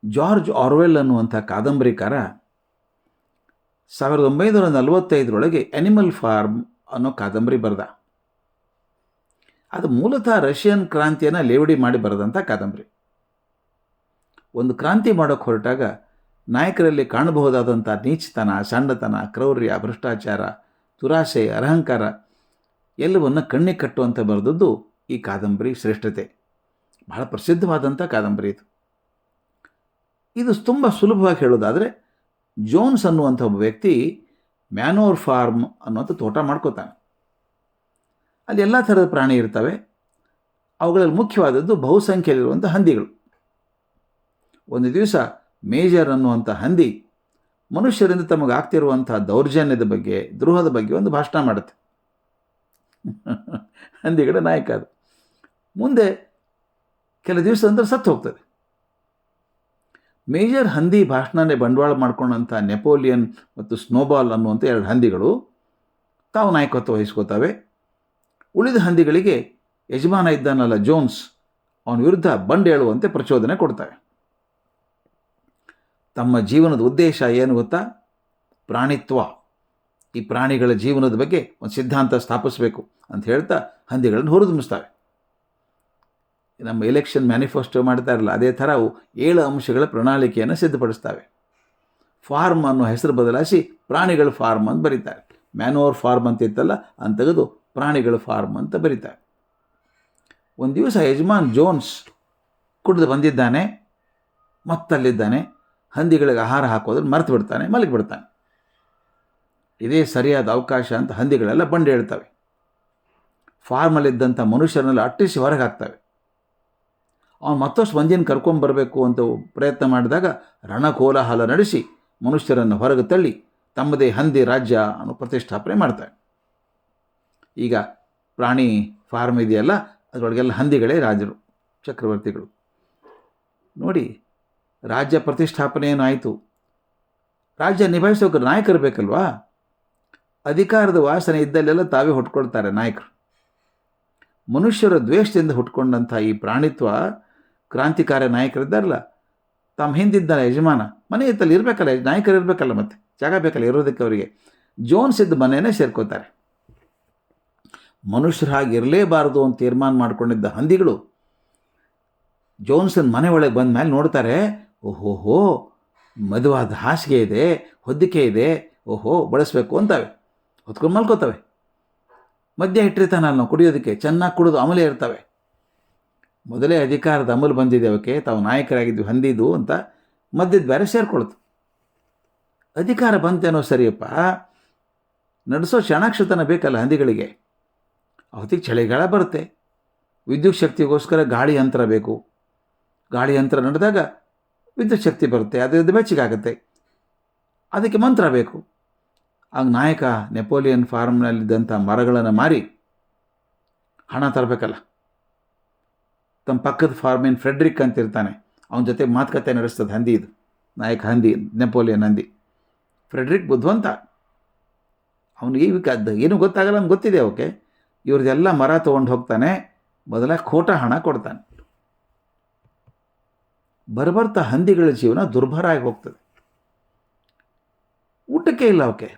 George Orwell ಅನ್ನುವಂಥ ಕಾದಂಬರಿಕಾರ 1945 animal form ಅನ್ನೋ ಕಾದಂಬರಿ ಬರೆದ. ಅದು ಮೂಲತಃ ರಷ್ಯನ್ ಕ್ರಾಂತಿಯನ್ನು ಲೇವಡಿ ಮಾಡಿ ಬರೆದಂಥ ಕಾದಂಬರಿ. ಒಂದು ಕ್ರಾಂತಿ ಮಾಡೋಕ್ಕೆ ಹೊರಟಾಗ ನಾಯಕರಲ್ಲಿ ಕಾಣಬಹುದಾದಂಥ ನೀಚತನ, ಸಣ್ಣತನ, ಕ್ರೌರ್ಯ, ಭ್ರಷ್ಟಾಚಾರ, ದುರಾಸೆ, ಅಹಂಕಾರ ಎಲ್ಲವನ್ನು ಕಣ್ಣಿಗೆ ಕಟ್ಟುವಂಥ ಬರೆದದ್ದು ಈ ಕಾದಂಬರಿ ಶ್ರೇಷ್ಠತೆ. ಬಹಳ ಪ್ರಸಿದ್ಧವಾದಂಥ ಕಾದಂಬರಿ ಇದು. ಇದು ತುಂಬ ಸುಲಭವಾಗಿ ಹೇಳೋದಾದರೆ, ಜೋನ್ಸ್ ಅನ್ನುವಂಥ ಒಬ್ಬ ವ್ಯಕ್ತಿ ಮ್ಯಾನೋರ್ ಫಾರ್ಮ್ ಅನ್ನುವಂಥ ತೋಟ ಮಾಡ್ಕೋತಾನೆ. ಅಲ್ಲಿ ಎಲ್ಲ ಥರದ ಪ್ರಾಣಿ ಇರ್ತವೆ. ಅವುಗಳಲ್ಲಿ ಮುಖ್ಯವಾದದ್ದು ಬಹುಸಂಖ್ಯೆಯಲ್ಲಿರುವಂಥ ಹಂದಿಗಳು. ಒಂದು ದಿವಸ ಮೇಜರ್ ಅನ್ನುವಂಥ ಹಂದಿ ಮನುಷ್ಯರಿಂದ ತಮಗಾಗ್ತಿರುವಂಥ ದೌರ್ಜನ್ಯದ ಬಗ್ಗೆ, ದ್ರೋಹದ ಬಗ್ಗೆ ಒಂದು ಭಾಷಣ ಮಾಡುತ್ತೆ. ಹಂದಿಗಳ ನಾಯಕ ಅದು. ಮುಂದೆ ಕೆಲ ದಿವಸ ನಂತರ ಸತ್ತು ಹೋಗ್ತದೆ. ಮೇಜರ್ ಹಂದಿ ಭಾಷಣನೇ ಬಂಡವಾಳ ಮಾಡ್ಕೊಂಡಂಥ ನೆಪೋಲಿಯನ್ ಮತ್ತು ಸ್ನೋಬಾಲ್ ಅನ್ನುವಂಥ 2 ಹಂದಿಗಳು ತಾವು ನಾಯಕತ್ವ ವಹಿಸ್ಕೋತವೆ. ಉಳಿದ ಹಂದಿಗಳಿಗೆ ಯಜಮಾನ ಇದ್ದಾನಲ್ಲ ಜೋನ್ಸ್, ಅವನ ವಿರುದ್ಧ ಬಂಡೇಳುವಂತೆ ಪ್ರಚೋದನೆ ಕೊಡ್ತವೆ. ತಮ್ಮ ಜೀವನದ ಉದ್ದೇಶ ಏನು ಗೊತ್ತಾ? ಪ್ರಾಣಿತ್ವ. ಈ ಪ್ರಾಣಿಗಳ ಜೀವನದ ಬಗ್ಗೆ ಒಂದು ಸಿದ್ಧಾಂತ ಸ್ಥಾಪಿಸಬೇಕು ಅಂತ ಹೇಳ್ತಾ ಹಂದಿಗಳನ್ನು ಹೊರದುಂಬಿಸ್ತವೆ. ನಮ್ಮ ಎಲೆಕ್ಷನ್ ಮ್ಯಾನಿಫೆಸ್ಟೋ ಮಾಡ್ತಾ ಇರಲ್ಲ, ಅದೇ ಥರ ಅವು 7 ಅಂಶಗಳ ಪ್ರಣಾಳಿಕೆಯನ್ನು ಸಿದ್ಧಪಡಿಸ್ತವೆ. ಫಾರ್ಮ್ ಅನ್ನೋ ಹೆಸರು ಬದಲಾಯಿಸಿ ಪ್ರಾಣಿಗಳ ಫಾರ್ಮ್ ಅಂತ ಬರೀತಾರೆ. ಮ್ಯಾನೋರ್ ಫಾರ್ಮ್ ಅಂತ ಇತ್ತಲ್ಲ, ಅಂತ ತೆಗೆದು ಪ್ರಾಣಿಗಳ ಫಾರ್ಮ್ ಅಂತ ಬರೀತಾರೆ. ಒಂದು ದಿವಸ ಯಜಮಾನ್ ಜೋನ್ಸ್ ಕುಡಿದು ಬಂದಿದ್ದಾನೆ, ಮತ್ತಲ್ಲಿದ್ದಾನೆ. ಹಂದಿಗಳಿಗೆ ಆಹಾರ ಹಾಕೋದನ್ನು ಮರೆತು ಬಿಡ್ತಾನೆ, ಮಲಗಿಬಿಡ್ತಾನೆ. ಇದೇ ಸರಿಯಾದ ಅವಕಾಶ ಅಂತ ಹಂದಿಗಳೆಲ್ಲ ಬಂಡು ಹೇಳ್ತವೆ. ಫಾರ್ಮಲ್ಲಿದ್ದಂಥ ಮನುಷ್ಯರನ್ನೆಲ್ಲ ಅಟ್ಟಿಸಿ ಹೊರಗೆ ಹಾಕ್ತವೆ. ಅವನು ಮತ್ತಷ್ಟು ಮಂದಿನ ಕರ್ಕೊಂಬರಬೇಕು ಅಂತ ಪ್ರಯತ್ನ ಮಾಡಿದಾಗ ರಣಕೋಲಾಹಲ ನಡೆಸಿ ಮನುಷ್ಯರನ್ನು ಹೊರಗೆ ತಳ್ಳಿ ತಮ್ಮದೇ ಹಂದಿ ರಾಜ್ಯ ಅನ್ನೋ ಪ್ರತಿಷ್ಠಾಪನೆ ಮಾಡ್ತಾರೆ. ಈಗ ಪ್ರಾಣಿ ಫಾರ್ಮ್ ಇದೆಯಲ್ಲ, ಅದರೊಳಗೆಲ್ಲ ಹಂದಿಗಳೇ ರಾಜರು, ಚಕ್ರವರ್ತಿಗಳು. ನೋಡಿ, ರಾಜ್ಯ ಪ್ರತಿಷ್ಠಾಪನೆ ಏನಾಯಿತು. ರಾಜ್ಯ ನಿಭಾಯಿಸೋಕೆ ನಾಯಕರು ಬೇಕಲ್ವಾ? ಅಧಿಕಾರದ ವಾಸನೆ ಇದ್ದಲ್ಲೆಲ್ಲ ತಾವೇ ಹುಟ್ಕೊಳ್ತಾರೆ ನಾಯಕರು. ಮನುಷ್ಯರ ದ್ವೇಷದಿಂದ ಹುಟ್ಕೊಂಡಂಥ ಈ ಪ್ರಾಣಿತ್ವ ಕ್ರಾಂತಿಕಾರಿ ನಾಯಕರಿದ್ದಾರಲ್ಲ, ತಮ್ಮ ಹಿಂದಿದ್ದ ಯಜಮಾನ ಮನೆ ಇತ್ತಲ್ಲಿ ಇರಬೇಕಲ್ಲ, ನಾಯಕರು ಇರಬೇಕಲ್ಲ, ಮತ್ತೆ ಜಾಗ ಬೇಕಲ್ಲ ಇರೋದಕ್ಕೆ. ಅವರಿಗೆ ಜೋನ್ಸ್ ಇದ್ದ ಮನೆಯೇ ಸೇರ್ಕೋತಾರೆ. ಮನುಷ್ಯರ ಹಾಗೆ ಇರಲೇಬಾರದು ಅಂತ ತೀರ್ಮಾನ ಮಾಡಿಕೊಂಡಿದ್ದ ಹಂದಿಗಳು ಜೋನ್ಸನ್ ಮನೆ ಒಳಗೆ ಬಂದ ಮೇಲೆ ನೋಡ್ತಾರೆ, ಓಹೋಹೋ ಮದುವಾದ ಹಾಸಿಗೆ ಇದೆ, ಹೊದ್ದಿಕೆ ಇದೆ, ಓಹೋ ಬಳಸಬೇಕು ಅಂತವೆ. ಹೊತ್ಕೊಂಡು ಮಲ್ಕೋತವೆ. ಮದ್ಯ ಇಟ್ಟಿರ್ತಾನೆ ನಾವು ಕುಡಿಯೋದಕ್ಕೆ, ಚೆನ್ನಾಗಿ ಕುಡಿದು ಅಮಲೆ ಇರ್ತವೆ. ಮೊದಲೇ ಅಧಿಕಾರದ ಅಮಲು ಬಂದಿದೆ ಅವಕ್ಕೆ, ತಾವು ನಾಯಕರಾಗಿದ್ವಿ ಹಂದಿದು ಅಂತ ಮದ್ಯದ ಬೇರೆ ಸೇರ್ಕೊಳ್ತು. ಅಧಿಕಾರ ಬಂತೇನೋ ಸರಿಯಪ್ಪ, ನಡೆಸೋ ಚಾಣಾಕ್ಷತನ ಬೇಕಲ್ಲ ಹಂದಿಗಳಿಗೆ. ಅವತ್ತಿಗೆ ಚಳಿಗಾಲ ಬರುತ್ತೆ, ವಿದ್ಯುತ್ ಶಕ್ತಿಗೋಸ್ಕರ ಗಾಳಿ ಯಂತ್ರ ಬೇಕು. ಗಾಳಿ ಯಂತ್ರ ನಡೆದಾಗ ವಿದ್ಯುತ್ ಶಕ್ತಿ ಬರುತ್ತೆ, ಅದರಿಂದ ಬೆಚ್ಚಗಾಗುತ್ತೆ. ಅದಕ್ಕೆ ಮಂತ್ರ ಬೇಕು. ಆಗ ನಾಯಕ ನೆಪೋಲಿಯನ್ ಫಾರ್ಮ್ನಲ್ಲಿದ್ದಂಥ ಮರಗಳನ್ನು ಮಾರಿ ಹಣ ತರಬೇಕಲ್ಲ. ತಮ್ಮ ಪಕ್ಕದ ಫಾರ್ಮಿನ ಫ್ರೆಡ್ರಿಕ್ ಅಂತ ಇರ್ತಾನೆ, ಅವನ ಜೊತೆ ಮಾತುಕತೆ ನಡೆಸ್ತದೆ ಹಂದಿ. ಇದು ನಾಯಕ ಹಂದಿ, ನೆಪೋಲಿಯನ್ ಹಂದಿ. ಫ್ರೆಡ್ರಿಕ್ ಬುದ್ಧಿವಂತ. ಅವನಿಗೆ ಏನೂ ಗೊತ್ತಾಗಲ್ಲ ಅಂತ ಗೊತ್ತಿದೆ ಅವಕ್ಕೆ. ಇವ್ರದ್ದೆಲ್ಲ ಮರ ತೊಗೊಂಡು ಹೋಗ್ತಾನೆ, ಮೊದಲ ಖೋಟ ಹಣ ಕೊಡ್ತಾನೆ. ಬರ್ಬರ್ತಾ ಹಂದಿಗಳ ಜೀವನ ದುರ್ಭರ ಆಗಿ ಹೋಗ್ತದೆ. ಊಟಕ್ಕೆ ಇಲ್ಲ ಅವಕ್ಕೆ.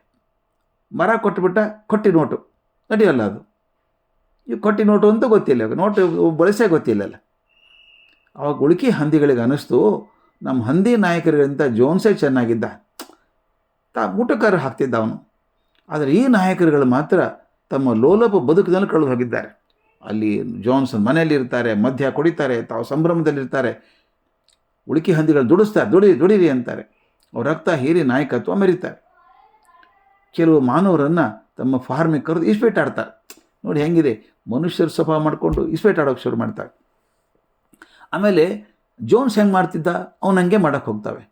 ಮರ ಕೊಟ್ಟುಬಿಟ್ಟ, ಕೊಟ್ಟಿ ನೋಟು ನಡೆಯಲ್ಲ ಅದು. ಇವು ಕೊಟ್ಟಿ ನೋಟು ಅಂತ ಗೊತ್ತಿಲ್ಲ, ನೋಟು ಬಳಸೇ ಗೊತ್ತಿಲ್ಲಲ್ಲ. ಅವಾಗ ಉಳುಕಿ ಹಂದಿಗಳಿಗೆ ಅನ್ನಿಸ್ತು, ನಮ್ಮ ಹಂದಿ ನಾಯಕರಿಗಿಂತ ಜೋನ್ಸೇ ಚೆನ್ನಾಗಿದ್ದ, ಊಟಕ್ಕಾರು ಹಾಕ್ತಿದ್ದ ಅವನು. ಆದರೆ ಈ ನಾಯಕರುಗಳು ಮಾತ್ರ ತಮ್ಮ ಲೋಲಪ ಬದುಕಿನಲ್ಲಿ ಕಳೆದು ಹೋಗಿದ್ದಾರೆ. ಅಲ್ಲಿ ಜೋನ್ಸನ್ ಮನೆಯಲ್ಲಿ ಇರ್ತಾರೆ, ಮದ್ಯ ಕುಡಿತಾರೆ, ತಾವು ಸಂಭ್ರಮದಲ್ಲಿರ್ತಾರೆ. ಉಳುಕಿ ಹಂದಿಗಳು ದುಡೀರಿ ಅಂತಾರೆ. ಅವ್ರ ರಕ್ತ ಹೀರಿ ನಾಯಕತ್ವ ಮೆರೀತಾರೆ. ಕೆಲವು ಮಾನವರನ್ನು ತಮ್ಮ ಫಾರ್ಮಿಗೆ ಕರೆದು ಇಸ್ಪೇಟ್ ಆಡ್ತಾರೆ. ನೋಡಿ ಹೆಂಗಿದೆ, ಮನುಷ್ಯರು ಸ್ವಭಾವ ಮಾಡಿಕೊಂಡು ಇಸ್ಪೇಟ್ ಆಡೋಕ್ಕೆ ಶುರು ಮಾಡ್ತಾರೆ. ಆಮೇಲೆ ಜೋನ್ಸ್ ಹೆಂಗೆ ಮಾಡ್ತಿದ್ದ, ಅವನು ಹಂಗೆ ಮಾಡೋಕ್ಕೆ ಹೋಗ್ತವೆ.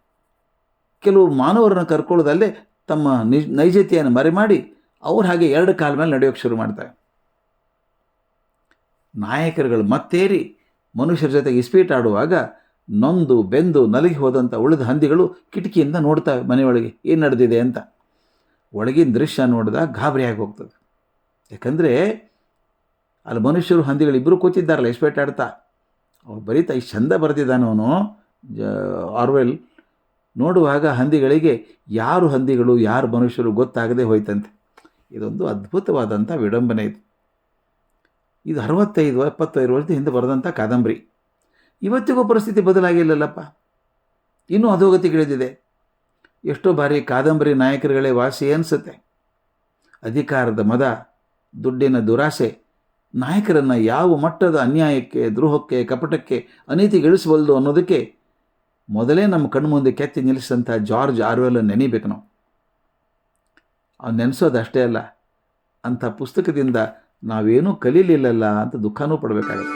ಕೆಲವು ಮಾನವರನ್ನು ಕರ್ಕೊಳ್ಳೋದಲ್ಲೇ ತಮ್ಮ ನೈಜತೆಯನ್ನು ಮರೆ ಮಾಡಿ ಅವ್ರು ಹಾಗೆ 2 ಕಾಲ ಮೇಲೆ ನಡೆಯೋಕ್ಕೆ ಶುರು ಮಾಡ್ತಾರೆ. ನಾಯಕರುಗಳು ಮತ್ತೇರಿ ಮನುಷ್ಯರ ಜೊತೆಗೆ ಇಸ್ಪೀಟ್ ಆಡುವಾಗ ನೊಂದು ಬೆಂದು ನಲಗಿ ಹೋದಂಥ ಉಳಿದ ಹಂದಿಗಳು ಕಿಟಕಿಯಿಂದ ನೋಡ್ತವೆ ಮನೆಯೊಳಗೆ ಏನು ನಡೆದಿದೆ ಅಂತ. ಒಳಗಿನ ದೃಶ್ಯ ನೋಡಿದಾಗ ಗಾಬರಿಯಾಗಿ ಹೋಗ್ತದೆ. ಯಾಕಂದರೆ ಅಲ್ಲಿ ಮನುಷ್ಯರು ಹಂದಿಗಳಿಬ್ಬರು ಕೂತಿದ್ದಾರಲ್ಲ ಇಸ್ಪೇಟ್ ಆಡ್ತಾ. ಅವ್ರು ಬರೀತಾ ಇಷ್ಟು ಚಂದ ಬರೆದಿದ್ದಾನೆ ಅವನು, ಆರ್ವೆಲ್ ನೋಡುವಾಗ ಹಂದಿಗಳಿಗೆ ಯಾರು ಹಂದಿಗಳು ಯಾರು ಮನುಷ್ಯರು ಗೊತ್ತಾಗದೆ ಹೋಯ್ತಂತೆ. ಇದೊಂದು ಅದ್ಭುತವಾದಂಥ ವಿಡಂಬನೆ ಇದು. ಇದು 65-75 ವರ್ಷದ ಹಿಂದೆ ಬರೆದಂಥ ಕಾದಂಬರಿ. ಇವತ್ತಿಗೂ ಪರಿಸ್ಥಿತಿ ಬದಲಾಗಿಲ್ಲಲ್ಲಪ್ಪ, ಇನ್ನೂ ಅಧೋಗತಿಗಿಳಿದಿದೆ. ಎಷ್ಟೋ ಬಾರಿ ಕಾದಂಬರಿ ನಾಯಕರುಗಳೇ ವಾಸಿ ಅನಿಸುತ್ತೆ. ಅಧಿಕಾರದ ಮದ, ದುಡ್ಡಿನ ದುರಾಸೆ ನಾಯಕರನ್ನು ಯಾವ ಮಟ್ಟದ ಅನ್ಯಾಯಕ್ಕೆ, ದ್ರೋಹಕ್ಕೆ, ಕಪಟಕ್ಕೆ, ಅನೀತಿಗಿಳಿಸಬಲ್ಲದು ಅನ್ನೋದಕ್ಕೆ ಮೊದಲೇ ನಮ್ಮ ಕಣ್ಮುಂದೆ ಕೆತ್ತಿ ನಿಲ್ಲಿಸಿದಂಥ ಜಾರ್ಜ್ ಆರ್ವೆಲ್ ನೆನೀಬೇಕು ನಾವು. ಅವ್ನು ನೆನೆಸೋದು ಅಷ್ಟೇ ಅಲ್ಲ, ಅಂಥ ಪುಸ್ತಕದಿಂದ ನಾವೇನೂ ಕಲೀಲಿಲ್ಲಲ್ಲ ಅಂತ ದುಃಖನೂ ಪಡಬೇಕಾಗುತ್ತೆ.